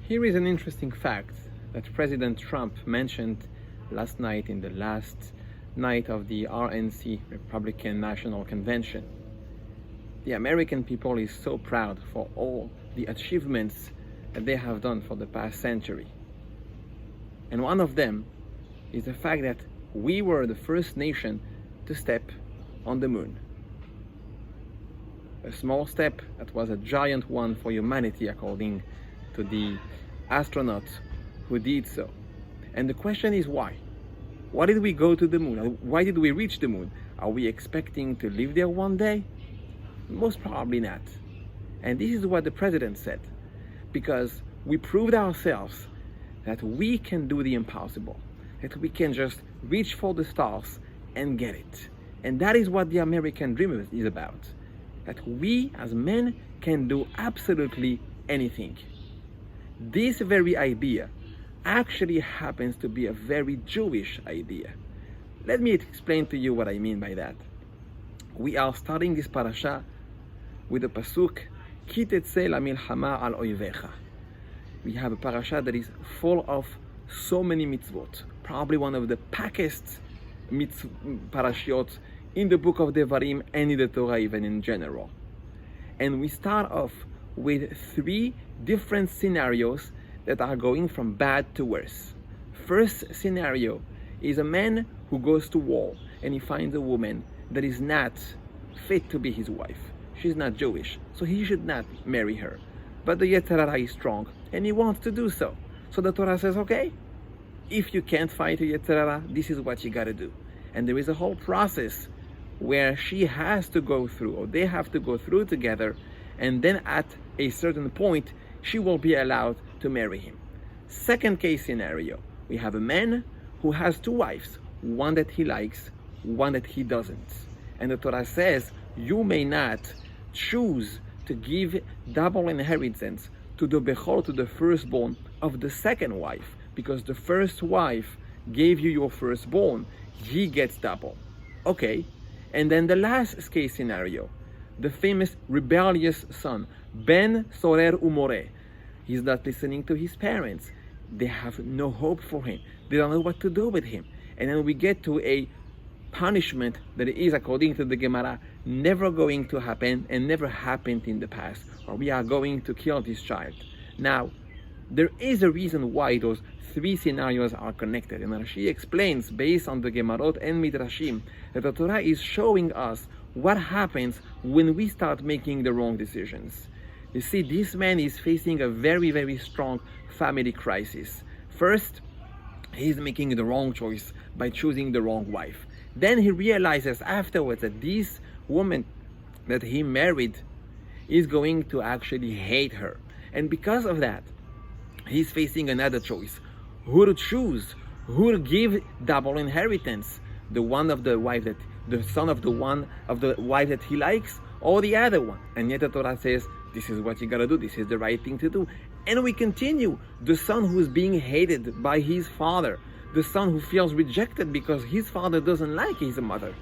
Here is an interesting fact that President Trump mentioned last night in the last night of the RNC, Republican National Convention. The American people is so proud for all the achievements that they have done for the past century. And one of them is the fact that we were the first nation to step on the moon. A small step that was a giant one for humanity, according to the astronauts who did so. And the question is why? Why did we go to the moon? Why did we reach the moon? Are we expecting to live there one day? Most probably not. And this is what the president said, because we proved ourselves that we can do the impossible, that we can just reach for the stars and get it. And that is what the American dream is about, that we as men can do absolutely anything. This very idea actually happens to be a very Jewish idea. Let me explain to you what I mean by that. We are starting this parasha with a pasuk, Ki Teissei lamilchama al oivecha. We have a parasha that is full of so many mitzvot, probably one of the packest parashiot in the book of Devarim and in the Torah even in general. And we start off with 3 different scenarios that are going from bad to worse. First scenario is a man who goes to war and he finds a woman that is not fit to be his wife. She's not Jewish, so he should not marry her. But the Yetzer Hara is strong and he wants to do so. So the Torah says, okay, if you can't fight the Yetzer Hara, this is what you gotta do. And there is a whole process where she has to go through, or they have to go through together, and then at a certain point, she will be allowed to marry him. Second case scenario, we have a man who has 2 wives, one that he likes, one that he doesn't. And the Torah says, you may not choose to give double inheritance to the Bechor, to the firstborn of the second wife, because the first wife gave you your firstborn, he gets double. Okay, and then the last case scenario, the famous rebellious son, Ben Sorer Umore. He's not listening to his parents. They have no hope for him. They don't know what to do with him. And then we get to a punishment that is, according to the Gemara, never going to happen and never happened in the past, or we are going to kill this child. Now, there is a reason why those 3 scenarios are connected, and Rashi explains, based on the Gemarot and Midrashim, that the Torah is showing us what happens when we start making the wrong decisions. You see, this man is facing a very, very strong family crisis. First, he's making the wrong choice by choosing the wrong wife. Then he realizes afterwards that this woman that he married is going to actually hate her. And because of that, he's facing another choice. Who to choose? Who to give double inheritance? The one of the wife that, the son of the one of the wife that he likes, or the other one? And yet the Torah says, this is what you gotta do, this is the right thing to do. And we continue, the son who is being hated by his father, the son who feels rejected because his father doesn't like his mother,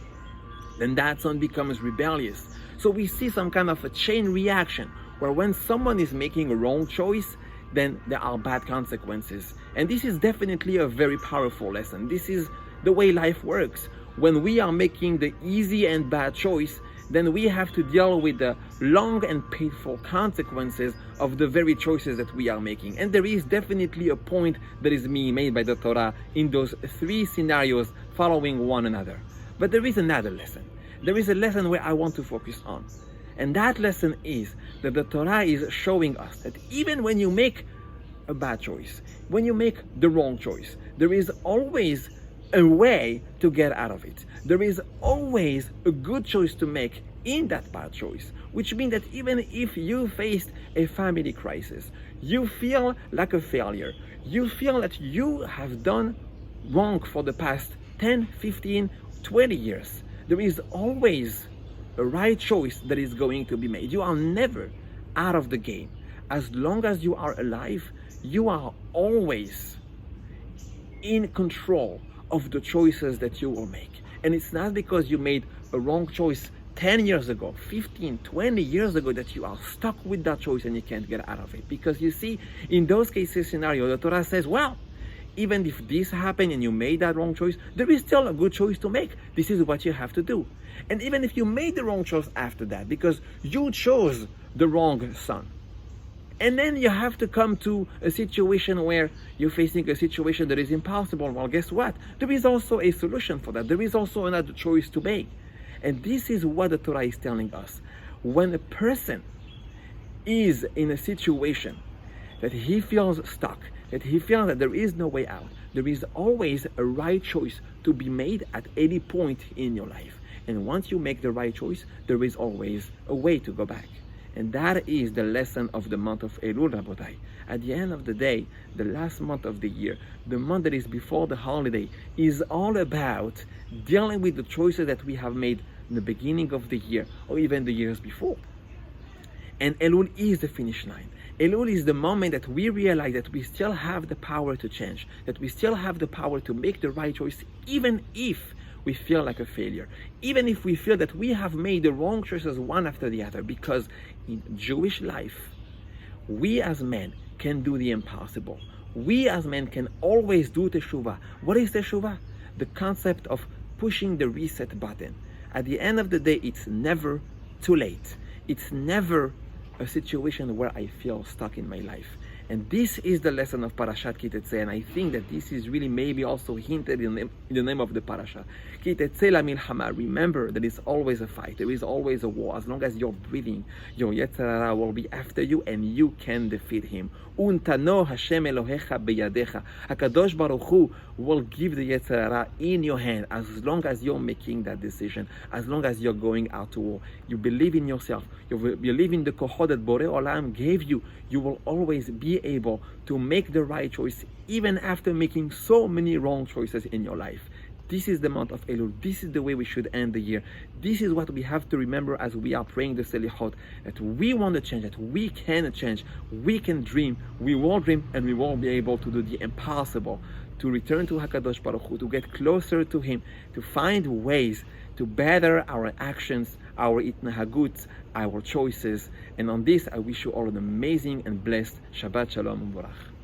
then that son becomes rebellious. So we see some kind of a chain reaction, where when someone is making a wrong choice, then there are bad consequences. And this is definitely a very powerful lesson. This is the way life works. When we are making the easy and bad choice, then we have to deal with the long and painful consequences of the very choices that we are making. And there is definitely a point that is being made by the Torah in those 3 scenarios following one another. But there is another lesson. There is a lesson where I want to focus on. And that lesson is that the Torah is showing us that even when you make a bad choice, when you make the wrong choice, there is always a way to get out of it. There is always a good choice to make in that bad choice, which means that even if you faced a family crisis, you feel like a failure, you feel that you have done wrong for the past 10, 15, 20 years, there is always a right choice that is going to be made. You are never out of the game. As long as you are alive, you are always in control of the choices that you will make. And it's not because you made a wrong choice 10 years ago, 15, 20 years ago, that you are stuck with that choice and you can't get out of it. Because you see, in those cases scenario, the Torah says, well, even if this happened and you made that wrong choice, there is still a good choice to make. This is what you have to do. And even if you made the wrong choice after that, because you chose the wrong son, and then you have to come to a situation where you're facing a situation that is impossible, well, guess what? There is also a solution for that. There is also another choice to make. And this is what the Torah is telling us. When a person is in a situation that he feels stuck, that he feels that there is no way out, there is always a right choice to be made at any point in your life. And once you make the right choice, there is always a way to go back. And that is the lesson of the month of Elul, Rabotai. At the end of the day, the last month of the year, the month that is before the holiday, is all about dealing with the choices that we have made in the beginning of the year, or even the years before. And Elul is the finish line. Elul is the moment that we realize that we still have the power to change, that we still have the power to make the right choice, even if we feel like a failure, even if we feel that we have made the wrong choices one after the other. Because in Jewish life, we as men can do the impossible. We as men can always do teshuvah. What is teshuvah? The concept of pushing the reset button. At the end of the day, it's never too late. It's never a situation where I feel stuck in my life. And this is the lesson of Parashat Teissei, and I think that this is really maybe also hinted in the name of the Parasha. Teissei la milchama. Remember that it's always a fight. There is always a war. As long as you're breathing, your Yetzer Hara will be after you, and you can defeat him. Untano Hashem Elohecha beyadecha. Hakadosh Baruch Hu will give the Yetzer Hara in your hand as long as you're making that decision. As long as you're going out to war, you believe in yourself. You believe in the kochot that Borei Olam gave you. You will always be able to make the right choice, even after making so many wrong choices in your life. This is the month of Elul. This is the way we should end the year. This is what we have to remember as we are praying the Selichot, that we want to change, that we can change, we can dream, we will dream, and we will be able to do the impossible, to return to HaKadosh Baruch Hu, to get closer to Him, to find ways to better our actions, our itnahagut, our choices. And on this, I wish you all an amazing and blessed Shabbat Shalom U'Barach.